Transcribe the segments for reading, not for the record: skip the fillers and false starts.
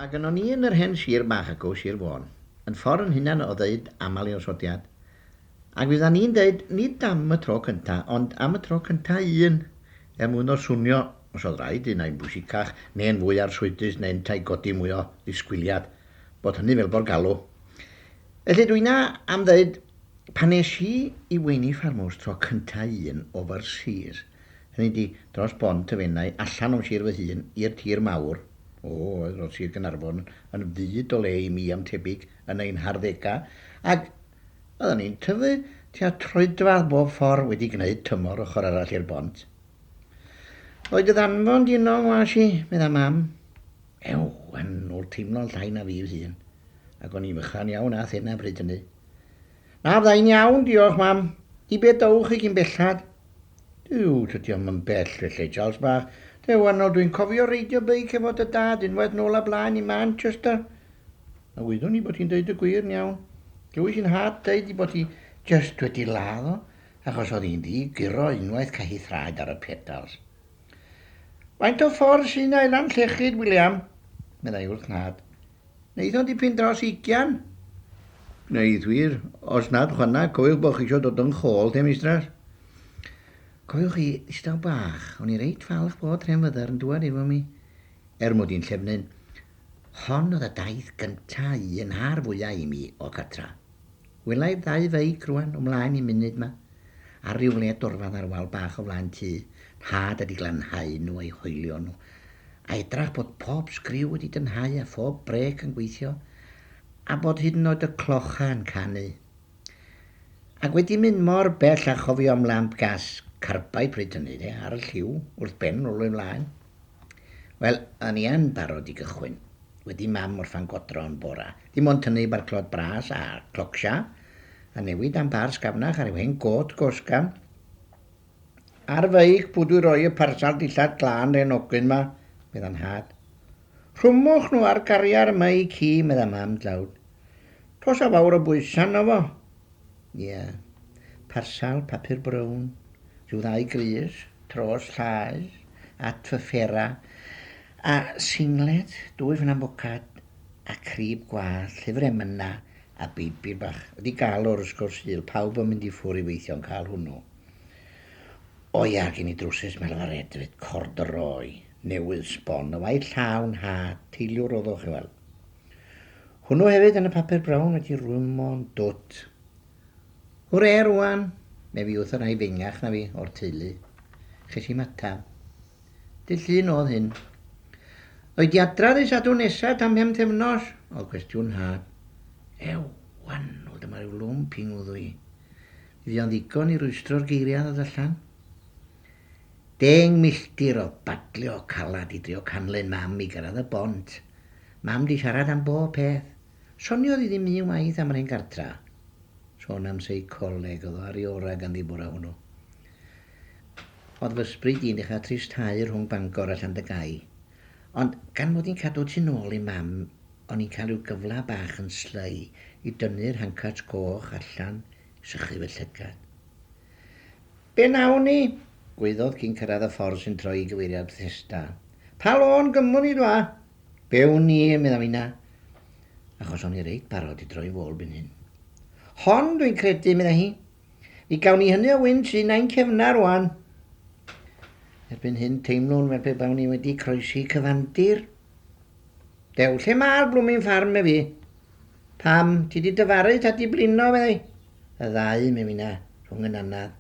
Ac yn o'n i yn yr hen sir bach ac o Sir Fôn, yn ffordd yn hynny o ddeud aml i'r osodiad. Ac fydda ni'n dweud nid am y tro cyntaf, ond am y tro cyntaf un, mwyn o swnio, os oedd rhaid unau'n bwysicach, neu'n fwy arswydus, neu'n tai godi mwy o ddisgwyliad, bod hynny fel bod galw. Felly dwi'n am ddeud, pan nes i i weini ffarmwrs tro cyntaf un o'r sir, hynny di dros bont y fennau, allan o'n sir fy hun, i'r tir mawr, oedd o Sir Gaernarfon yn fyd o le i mi am tebyg yn ein harddegau, ac oedden ni'n tyfu tua troedfadd bob ffordd wedi gwneud tymor ochr arall i'r bont. Oedd y ddanfon dino was i, medda mam, yn o'r teimlo'n llai na fi fy hun, ac o'n i'n mychan iawn a thena bryd hynny. Na, byddai'n iawn, diolch mam, i beth dawch i gyn bellad. Tydi o'm yn bell, felly, Charles bach. Wannol, dwi'n cofio reidio beic efo dy dad unwaith nôl a blaen i Manchester. A wyddwn ni bod hi'n dweud y gwir yn iawn. Glywys i'n had dweud i bod hi just wedi laddo, achos oedd hi'n di giro unwaith cael hi thraed ar y pedals. Faint o ffordd sy'n ailan llechyd, William? Meddai wrth nad. Neithon dipyn dros 20? Gwneud wir, os nad chwanna, cofiwch bod chi eisiau dod yn chôl, te, mistras? Cofiwch chi, distaw bach, o'n i reit falch bod rhan fyddar yn dŵad efo mi. Mod i'n llefnyn, hon oedd y daith gynta un har fwyaf i mi o cartra. Welai'r ddau feic rwan ymlaen i munud ma, ar ryw le dorfad ar wal bach o flaen tŷ, had wedi glanhau nhw a'i hoelio nhw, a edrach bod pob sgriw wedi dynhau a phob brec yn gweithio, a bod hyd yn oed y clocha yn canu. Ac wedi mynd mor bell a chofio am lamp gas carbau pryd hynny, ar y lliw, wrth ben rôl o'i mlaen. Wel, o'n i yn barod i gychwyn, wedi mam wrth fan godro yn bora. Dim ond tynnu barclod bras a clocsia, a newid am bar sgafnach ar yw hen got gosgan. Ar feic bwdw roi y parsal dillad glân re'n ogyn ma, medda'n had. Rhwmwch nhw ar gariar yma i ci, medda mam dlawd. Tos a fawr o bwysan o fo. Ie, parsal papur brown, rhyw ddau grys, tros llaes, at fyffera, a singlet, 2 ffynnan bocad, a crib gwall, llyfr emyna, a beibir bach. Wedi gael o'r ysgol Sul, pawb yn mynd i ffwr i weithio yn cael hwnnw. O ia, gen i drwsus melfared, fyd cordroi, newydd sbon, y waith llawn had, teiliwr oddwch i weld. Hwnnw hefyd yn y papur brown wedi rwymo'n dwt. Hwre rwan, me fi wrth yr rhai fengach na fi o'r teulu. Ches i matab. Dydd llun oedd hyn. Oed i adrad i sadw nesaf tam hem thefnos? O cwestiwn had. Wan, o dyma ryw lwmp i ngwddw i. Fydd o'n ddigon i rwystro'r geiriad oedd allan. 10 milltir o badlu o calad i drio canlen mam i gyrraedd y bont. Mam di siarad am bob peth. Soniodd i ddim un waith am yr ein gartra. Sôn am seicoleg oedd o ar ei ora gan ddibwra hwnnw. Oedd fy ysbryd i'n dechrau tristau rhwng Bangor a Llandygau. Ond gan mod i'n cadw tu nôl i mam, o'n i'n cael yw gyfla bach yn slei i dynnu'r hancats coch allan, sychu fy llygad. Be nawn ni? Gweiddodd cyn cyrraedd y ffordd sy'n troi i gyfeiriad Bethesda. Pa lôn gymwn i dwa? Bewn ni, medda fi'na. Achos o'n i reit barod i droi fôl byn hyn. Hon dwi'n credu, medda hi. Mi gawn ni hynny o wynt sy'n ein cefnar rwan. Erbyn hyn teimlwn fel pe bawn ni wedi croesi cyfandir. Dew, lle mae'r blwmin ffarm e fi? Pam, ti di dyfaru ta di blino, medda hi? Y ddau, me fyna, rhwng yn anad.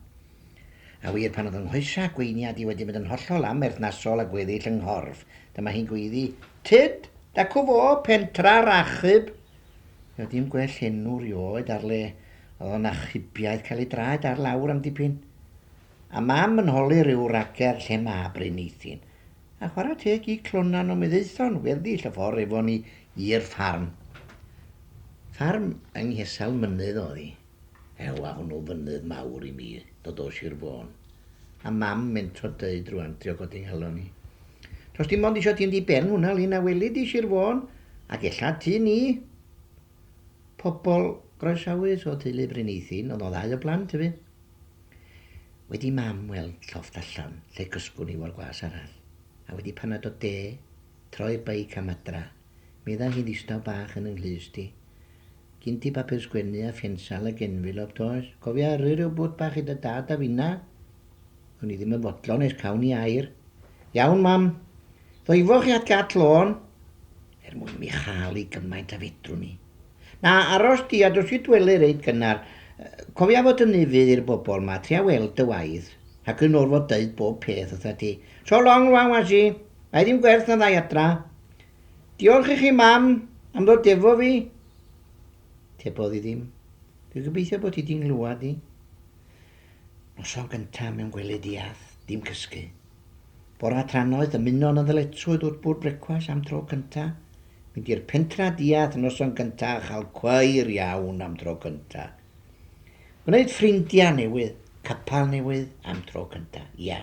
A wir pan oedd yng nghoesa gweiniad i wedi mynd yn hollol am berthnasol a gweddill yng nghorff. Dyma hi'n gweiddi, Tyd, dacw fo, pentra Rachub. Oedd dim gwell enw rioed ar le oedd o'n achubiaeth cael ei draed ar lawr am dipyn. A mam yn holi rhyw racer lle ma Breneithyn. A chwarae teg i clonan o meddeithon weddill y ffordd efo ni i'r ffarm. Ffarm yng Nghesal Mynydd oedd hi. A hwnnw fynydd mawr i mi, dod o Sir Fôn. A mam mentro dweud rwan, trio godi'n helo ni. Tos dim ond isio ti'n di ben hwnna lun a welid i Sir Fôn, ac ella ti ni. Pobl groesawys o teulu Breneithyn, oedd o ddau o blant hefyd. Wedi mam weld llofft allan, lle gysgwn i o'r gwas arall. A wedi panad o de, troi'r beic am adra, Mi dda hi'n eistedd bach yn ynglys di. Gyn ti bapur sgwennu a ffensal ag envelop toes. Cofia yrru rhyw bwt bach i dy dad a finna. O'n i ddim yn fodlon eis cawn i air. Iawn, mam. Ddwyfoch chi at gat lôn. Mwyn mi chael i gymaint a fedrwn ni. Na, aros di a dos i dwelu reit gynnar. Cofia fod yn nifydd i'r bobl ma, tria weld dy waith. Ac yn orfod dweud bob peth wrtha ti. So long rwan wasi, mae ddim gwerth na ddau adra. Diolch i chi mam am ddod efo fi. Tebodd i ddim. Dwi'n gobeithio bod ti di'n glwad i. Noson gyntaf mewn gwely diath, dim cysgu. Bora tranoedd ymuno yn y ddyletswydd wrth bwr brecwas am tro cyntaf. Mynd i'r pentra diath noson gyntaf a chael cwair iawn am tro cyntaf. Gwneud ffrindiau newydd, capal newydd am tro cyntaf, ia.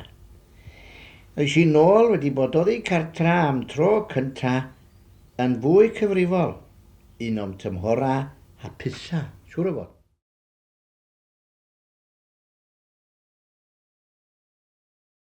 Oes i nôl wedi bodoli cartra am tro cyntaf yn fwy cyfrifol, un o'm tymhora hapusa, siŵr o fod.